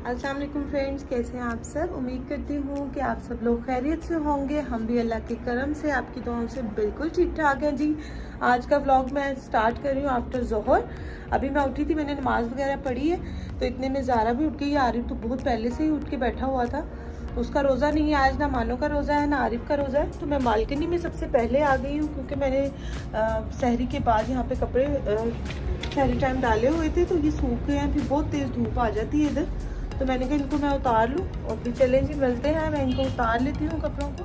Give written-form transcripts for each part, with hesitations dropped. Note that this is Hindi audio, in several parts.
अस्सलाम वालेकुम फ्रेंड्स, कैसे हैं आप सब। उम्मीद करती हूँ कि आप सब लोग खैरियत से होंगे। हम भी अल्लाह के करम से, आपकी दुआओं से बिल्कुल ठीक ठाक हैं जी। आज का व्लॉग मैं स्टार्ट कर रही हूँ आफ्टर ज़ोहर। अभी मैं उठी थी, मैंने नमाज़ वगैरह पढ़ी है, तो इतने में ज़ारा भी उठ गई। आरिफ तो बहुत पहले से ही उठ के बैठा हुआ था। उसका रोज़ा नहीं है आज, ना मानो का रोज़ा है ना आरिफ का रोज़ा है। तो मैं बालकनी में सबसे पहले आ गई हूँ, क्योंकि मैंने सहरी के बाद यहाँ पे कपड़े सहरी टाइम डाले हुए थे, तो ये सूख गए हैं। फिर बहुत तेज़ धूप आ जाती है इधर, तो मैंने कहा इनको मैं उतार लूँ और फिर चले जी मिलते हैं। मैं इनको उतार लेती हूँ कपड़ों को।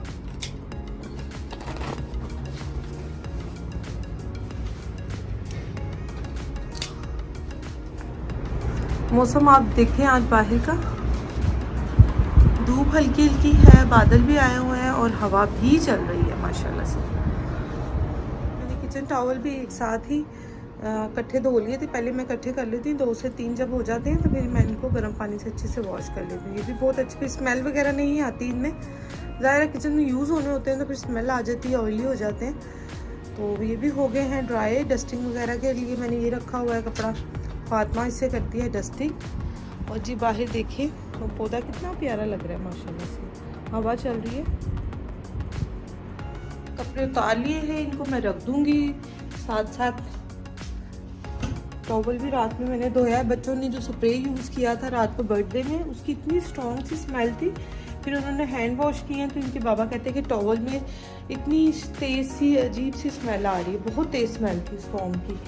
मौसम आप देखें आज बाहर का, धूप हल्की हल्की है, बादल भी आए हुए हैं और हवा भी चल रही है माशाल्लाह से। मैंने किचन टॉवल भी एक साथ ही इकट्ठे धो लिए थे। पहले मैं इकट्ठे कर लेती हूँ, 2 से 3 जब हो जाते हैं तो फिर मैं इनको गर्म पानी से अच्छे से वॉश कर लेती हूँ। ये भी बहुत अच्छी स्मेल वगैरह नहीं आती इनमें। ज़ाहिर किचन में यूज़ होने होते हैं तो फिर स्मेल आ जाती है, ऑयली हो जाते हैं। तो ये भी हो गए हैं ड्राई। डस्टिंग वगैरह के लिए मैंने ये रखा हुआ है कपड़ा, फातिमा इससे करती है डस्टिंग। और जी बाहर देखिए तो पौधा कितना प्यारा लग रहा है माशाल्लाह से, हवा चल रही है। कपड़े उतार लिए हैं, इनको मैं रख दूँगी। साथ साथ टॉवल भी रात में मैंने धोया है। बच्चों ने जो स्प्रे यूज़ किया था रात को बर्थडे में, उसकी इतनी स्ट्रॉन्ग सी स्मेल थी। फिर उन्होंने हैंड वॉश किए हैं, तो इनके बाबा कहते हैं कि टॉवल में इतनी तेज़ सी अजीब सी स्मेल आ रही है। बहुत तेज़ स्मेल थी स्ट्रॉन्ग की,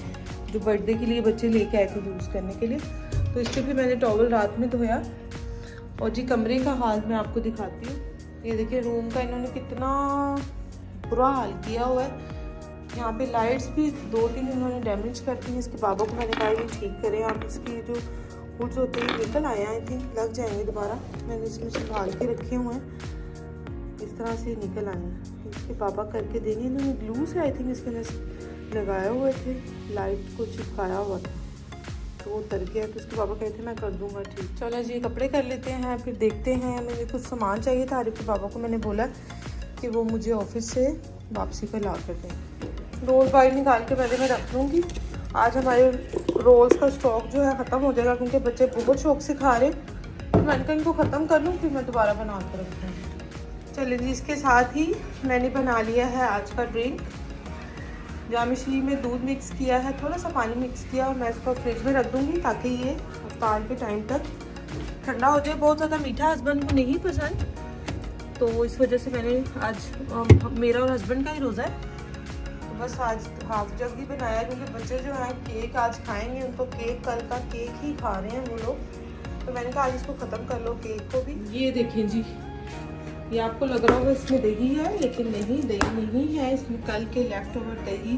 जो बर्थडे के लिए बच्चे लेके आए थे यूज़ करने के लिए। तो इसलिए फिर मैंने टॉवल रात में धोया। और जी कमरे का हाल मैं आपको दिखाती हूँ। ये देखिए रूम का इन्होंने कितना बुरा हाल किया हुआ है। यहाँ पे लाइट्स भी 2-3 इन्होंने डैमेज कर दी हैं। इसके बाबा को मैंने कहा ये ठीक करें आप, इसकी जो हुड्स होते हैं निकल आए हैं, आई थिंक लग जाएंगे दोबारा। मैंने इसमें संभाल के रखे हुए हैं, इस तरह से निकल आए हैं। इसके बाबा करके देंगे। इन्होंने ग्लू से आई थिंक इसके अंदर लगाए हुए थे, लाइट को चिपकाया हुआ था, तो वो उतर गया। तो उसके पापा कहते मैं कर दूंगा ठीक। चलो जी कपड़े कर लेते हैं, फिर देखते हैं। मुझे कुछ सामान चाहिए था, आरिफ के पापा को मैंने बोला कि वो मुझे ऑफिस से वापसी पर ला कर दें। रोल बाहर निकाल के पहले मैं रख लूँगी। आज हमारे रोल्स का स्टॉक जो है ख़त्म हो जाएगा, क्योंकि बच्चे बहुत शौक से खा रहे। तो मैंने कहा इनको ख़त्म कर लूँ, फिर मैं दोबारा बना कर रखूँ। चलिए जी, इसके साथ ही मैंने बना लिया है आज का ड्रिंक। जामिशी में दूध मिक्स किया है, थोड़ा सा पानी मिक्स किया, और मैं इसको फ्रिज में रख दूँगी ताकि ये इफ्तार के टाइम तक ठंडा हो जाए। बहुत ज़्यादा मीठा हस्बैंड को नहीं पसंद, तो इस वजह से मैंने आज मेरा और हस्बैंड का ही रोज़ा है, तो बस आज हाफ जग ही बनाया, क्योंकि बच्चे जो हैं केक आज खाएंगे। उनको केक, कल का केक ही खा रहे हैं वो लोग, तो मैंने कहा आज इसको ख़त्म कर लो केक को भी। ये देखें जी, ये आपको लग रहा होगा इसमें दही है, लेकिन नहीं, दही नहीं है इसमें। कल के लेफ्ट ओवर दही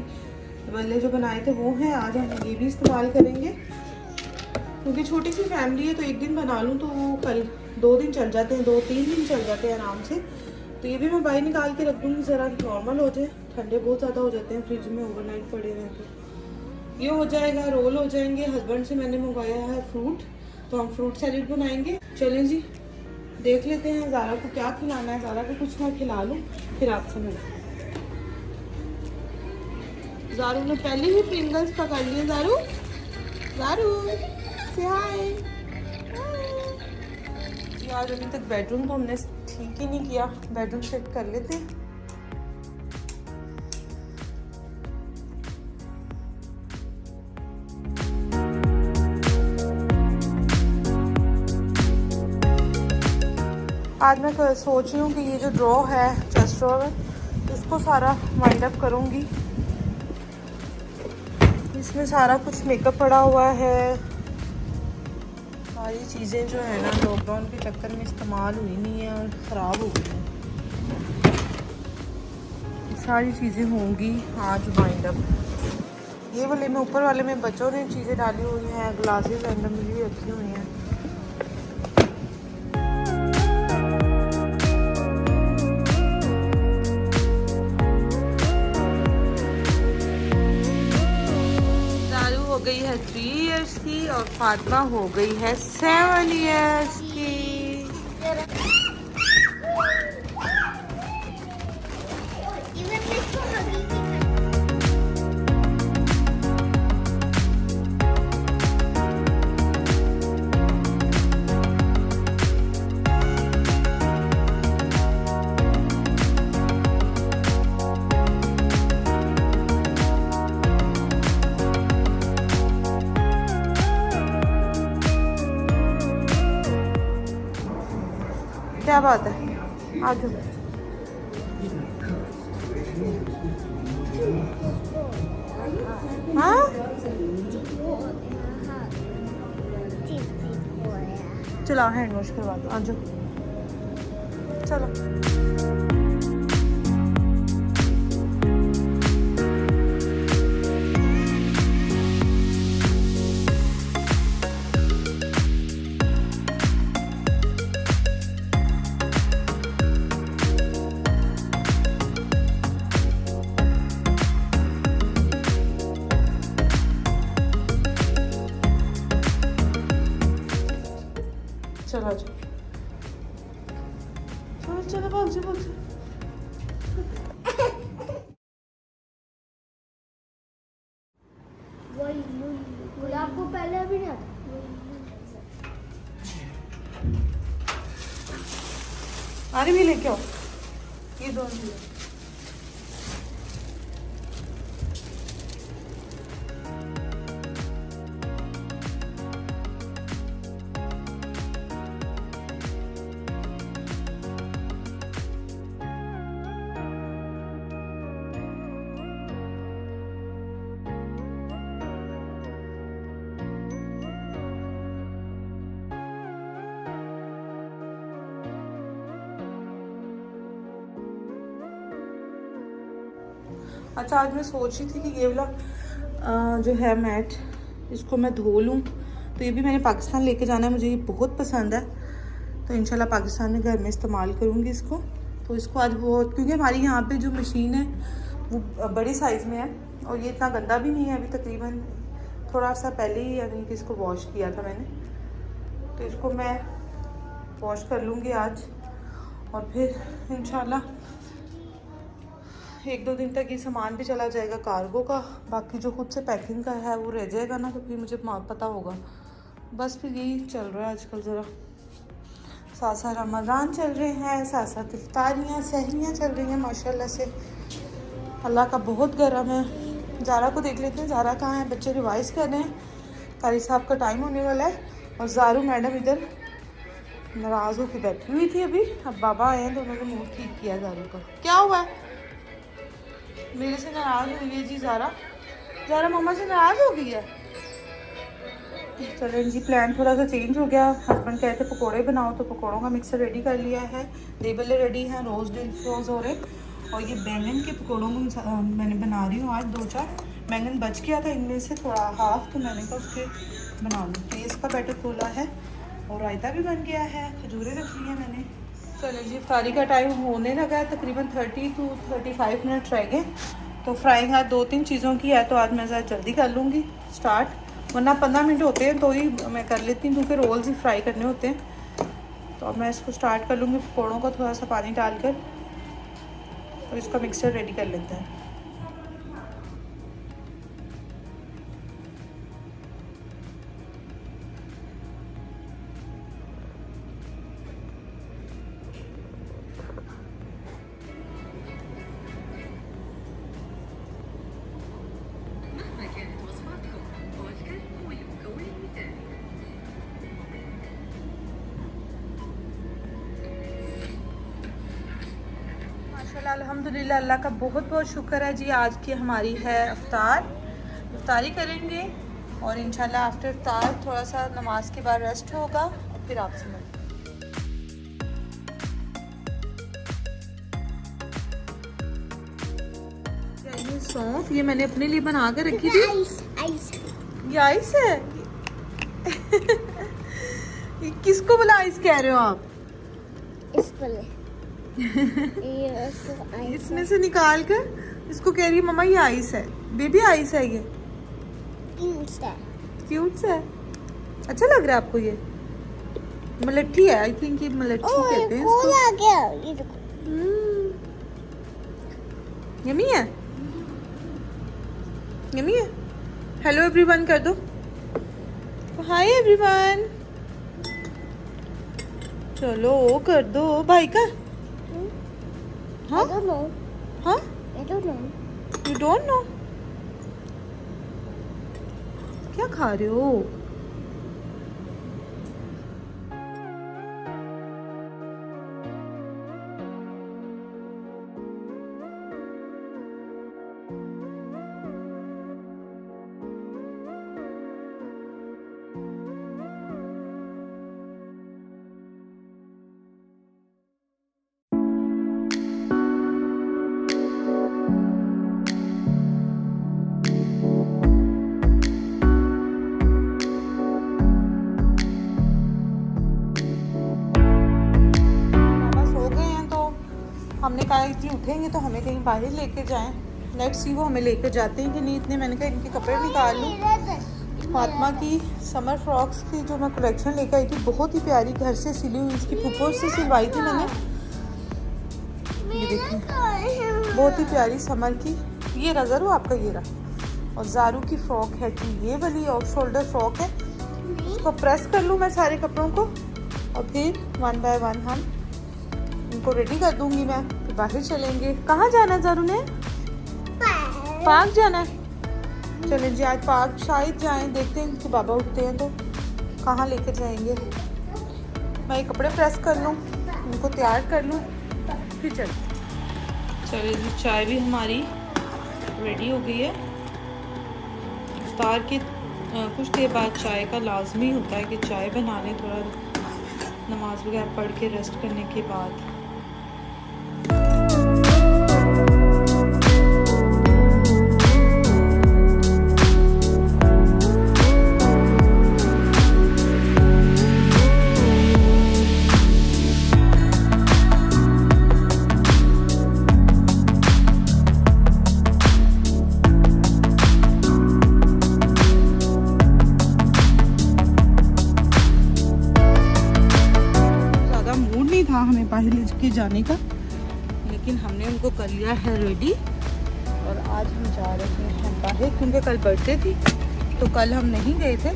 वाले जो बनाए थे वो हैं। आज हम ये भी इस्तेमाल करेंगे, क्योंकि छोटी सी फैमिली है, तो एक दिन बना लूँ तो वो कल 2 दिन चल जाते हैं, 2-3 दिन चल जाते हैं आराम से। तो ये भी मैं बाहर निकाल के रख दूँगी, ज़रा नॉर्मल हो जाए। ठंडे बहुत ज़्यादा हो जाते हैं फ्रिज में ओवरनाइट पड़े रहें तो। ये हो जाएगा, रोल हो जाएंगे। हस्बैंड से मैंने मंगवाया है फ्रूट, तो हम फ्रूट सैलेड बनाएंगे। चलें जी देख लेते हैं ज़ारा को क्या खिलाना है। ज़ारा को कुछ मैं खिला लूँ, फिर आपसे मिलते हैं। ज़ारू ने पहले ही फिंगर्स पकड़ लिए। ज़ारू, ज़ारू से हाय। आज अभी तक बेडरूम तो हमने ठीक ही नहीं किया, बेडरूम सेट कर लेते हैं। आज मैं सोच रही हूँ कि ये जो ड्रॉ है चेस्ट ड्रॉ, इसको सारा वाइंड अप करूँगी। इसमें सारा कुछ मेकअप पड़ा हुआ है। सारी चीज़ें जो है ना लॉकडाउन के चक्कर में इस्तेमाल हुई नहीं है और ख़राब हो गई हैं। सारी चीज़ें होंगी आज वाइंड अप। ये वाले में, ऊपर वाले में बच्चों ने चीज़ें डाली हुई हैं, ग्लासेस अंदर में भी रखी हुई हैं। हो गई है 3 इयर्स की और फातिमा हो गई है 7 इयर्स की। क्या बात है, आ जाओ। हाँ चलो हैंड वॉश करवा दो, आ जाओ चलो। चलो चलो चलो चलो भाग जाओ भाग जाओ। गुलाब को पहले भी नहीं आता। अरे भी लेके आओ ये दोनों भी। अच्छा आज मैं सोच रही थी कि ये वाला जो है मैट, इसको मैं धो लूँ। तो ये भी मैंने पाकिस्तान लेके जाना है, मुझे ये बहुत पसंद है। तो इंशाल्लाह पाकिस्तान में घर में इस्तेमाल करूँगी इसको। तो इसको आज बहुत, क्योंकि हमारी यहाँ पे जो मशीन है वो बड़े साइज़ में है और ये इतना गंदा भी नहीं है। अभी तकरीबन थोड़ा सा पहले ही यानी कि इसको वॉश किया था मैंने। तो इसको मैं वॉश कर लूँगी आज और फिर इंशाल्लाह 1-2 दिन तक ये सामान भी चला जाएगा कार्गो का। बाकी जो खुद से पैकिंग का है वो रह जाएगा ना, तो फिर मुझे पता होगा। बस फिर यही चल रहा है आजकल। ज़रा साथ साथ रमज़ान चल रहे हैं, साथ साथ इफ्तारियाँ सहरियाँ चल रही हैं माशाल्लाह से। अल्लाह का बहुत करम है। ज़ारा को देख लेते हैं, ज़ारा कहाँ है। बच्चे रिवाइज़ कर रहे हैं, कारी साहब का टाइम होने वाला है। और ज़ारू मैडम इधर नाराज़ होकर बैठी हुई थी अभी। अब बाबा आए हैं तो उन्होंने मूड ठीक किया ज़ारू का। क्या हुआ है? मेरे से नाराज़ हुई है जी ज़ारा। ज़ारा मम्मा से नाराज़ हो गई है। चलो जी प्लान थोड़ा सा चेंज हो गया। हस्बैंड कहे थे पकोड़े बनाओ, तो पकोड़ों का मिक्सर रेडी कर लिया है। लेबले रेडी हैं, रोज़ हो रहे। और ये बैंगन के पकोड़ों को मैंने बना रही हूँ आज। 2-4 बैंगन बच गया था इनमें से थोड़ा हाफ, तो मैंने कहा उसके बना लूँ। तो इसका बैटर खोला है और रायता भी बन गया है, खजूरें रख ली हैं मैंने। चलो जी इफ्तारी का टाइम होने लगा है, तकरीबन 30 to 35 मिनट रह गए। तो फ्राइंग आज 2-3 चीज़ों की है, तो आज मैं ज़रा जल्दी कर लूँगी स्टार्ट, वरना 15 मिनट होते हैं तो ही मैं कर लेती हूँ, क्योंकि रोल्स ही फ्राई करने होते हैं। तो अब मैं इसको स्टार्ट कर लूँगी पकौड़ों को थोड़ा सा पानी डालकर, तो इसका मिक्सचर रेडी कर लेते हैं। अल्हम्दुलिल्लाह, अल्लाह का बहुत बहुत शुक्र है जी। आज की हमारी है इफ्तारी करेंगे और इंशाल्लाह आफ्टर इफ्तार थोड़ा सा नमाज के बाद रेस्ट होगा और फिर आपसे मिलते हैं। ये सौंफ ये मैंने अपने लिए बना कर रखी थी। ये आइस है। किसको बोला आइस कह रहे हो आप? इसमें से निकाल कर इसको कह रही है मम्मा ये आइस है। बेबी आइस है ये। क्यूट सा है। अच्छा लग रहा है आपको? ये मलट्ठी है, आई थिंक ये मलट्ठी कहते हैं इसको। यमी है, यमी है। हेलो एवरीवन कर दो, हाय एवरीवन। चलो कर दो भाई का। हाँ? I don't know. हाँ? I don't know. You don't know? क्या खा रहे हो? हमने कहा कि उठेंगे तो हमें कहीं बाहर लेके जाएं। लेट्स सी वो हमें लेकर जाते हैं कि नहीं। इतने मैंने कहा इनके कपड़े निकाल लूँ। फातिमा की समर फ्रॉक्स की जो मैं कलेक्शन लेकर आई थी, बहुत ही प्यारी, घर से सिली हुई, इसकी फूफो से सिलवाई थी मैंने। ये देखिए बहुत ही प्यारी समर की। ये रहा ज़रूर आपका, ये रहा। और ज़ारू की फ्रॉक है कि ये वाली ऑफ शोल्डर फ्रॉक है। इसको प्रेस कर लूँ मैं सारे कपड़ों को और फिर 1 बाय 1 हम इनको रेडी कर दूंगी मैं। फिर बाहर चलेंगे। कहाँ जाना है ज़ारू ने? पार्क जाना है। चले जी आज पार्क शायद जाएं, देखते हैं कि बाबा उठते हैं तो कहाँ लेकर जाएंगे। मैं ये कपड़े प्रेस कर लूँ, इनको तैयार कर लूँ, फिर चले जी। चाय भी हमारी रेडी हो गई है। इफ्तार के कुछ देर बाद चाय का लाजमी होता है कि चाय बना लें, थोड़ा नमाज वगैरह पढ़ के रेस्ट करने के बाद। हमें बाहर लेके जाने का, लेकिन हमने उनको कर लिया है रेडी और आज हम जा रहे हैं बाहर क्योंकि कल बर्थडे थी तो कल हम नहीं गए थे।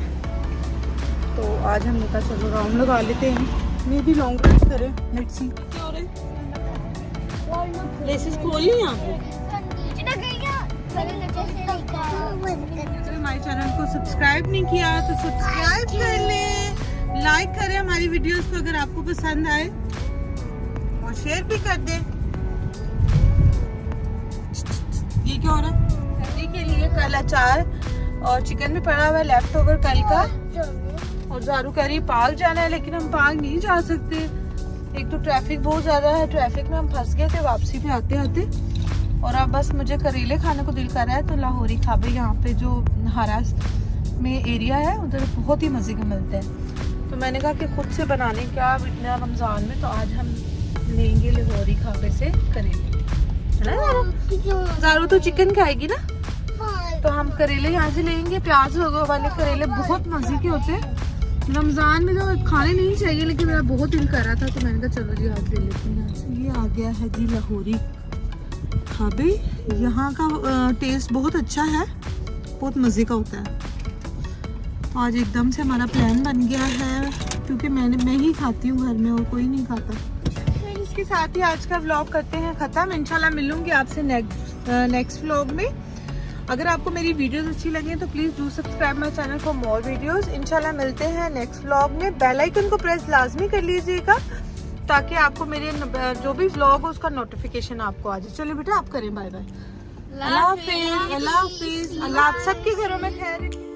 तो आज हमने कहा चलो राउंड लगा लेते हैं। मे भी लॉन्ग ड्राइव करें। Let's see. लेसेस खोल ली आपने? हमारे चैनल को सब्सक्राइब नहीं किया तो सब्सक्राइब कर ले, लाइक करें हमारी वीडियोस को अगर आपको पसंद आए और शेयर भी कर दें। ये क्या हो रहा है? सर्दी के लिए कल अचार और चिकन भी पड़ा हुआ है लेफ्ट ओवर कल का। और ज़ारू कह रही पार्क जाना है, लेकिन हम पार्क नहीं जा सकते। एक तो ट्रैफिक बहुत ज़्यादा है, ट्रैफिक में हम फंस गए थे वापसी पे आते आते। और अब बस मुझे करेले खाने को दिल कर रहा है तो लाहौरी खाबे यहाँ पे जो हारास में एरिया है उधर बहुत ही मज़े के मिलते हैं। तो मैंने कहा कि खुद से बनाने क्या इतना रमज़ान में, तो आज हम लेंगे लाहौरी खाबे से करेले। ज़ारू तो चिकन खाएगी ना, तो हम करेले यहाँ से लेंगे। प्याज वाले करेले बहुत मज़े के होते हैं। रमज़ान में तो खाने नहीं चाहिए, लेकिन मेरा बहुत दिल कर रहा था तो मैंने कहा चलो जी आज ले लेते हैं यहाँ से। ये आ गया है जी लाहौरी खाबे। यहाँ का टेस्ट बहुत अच्छा है, बहुत मज़े का होता है। तो आज एकदम से हमारा प्लान बन गया है क्योंकि मैं ही खाती हूँ घर में और कोई नहीं खाता। इसके साथ ही आज का व्लॉग करते हैं ख़त्म। इंशाल्लाह मिलूंगी आपसे नेक्स्ट व्लॉग में। अगर आपको मेरी वीडियोस अच्छी लगे तो please do subscribe my channel for more videos. इंशाल्लाह मिलते हैं नेक्स्ट व्लॉग में। बेल आइकन को प्रेस लाजमी कर लीजिएगा ताकि आपको मेरे जो भी व्लॉग हो उसका नोटिफिकेशन आपको आ जाए। चलिए बेटा आप करें बाय बाय। अल्लाह हाफिज़। अल्लाह हाफिज़। अल्लाह आप सबके घरों में खैर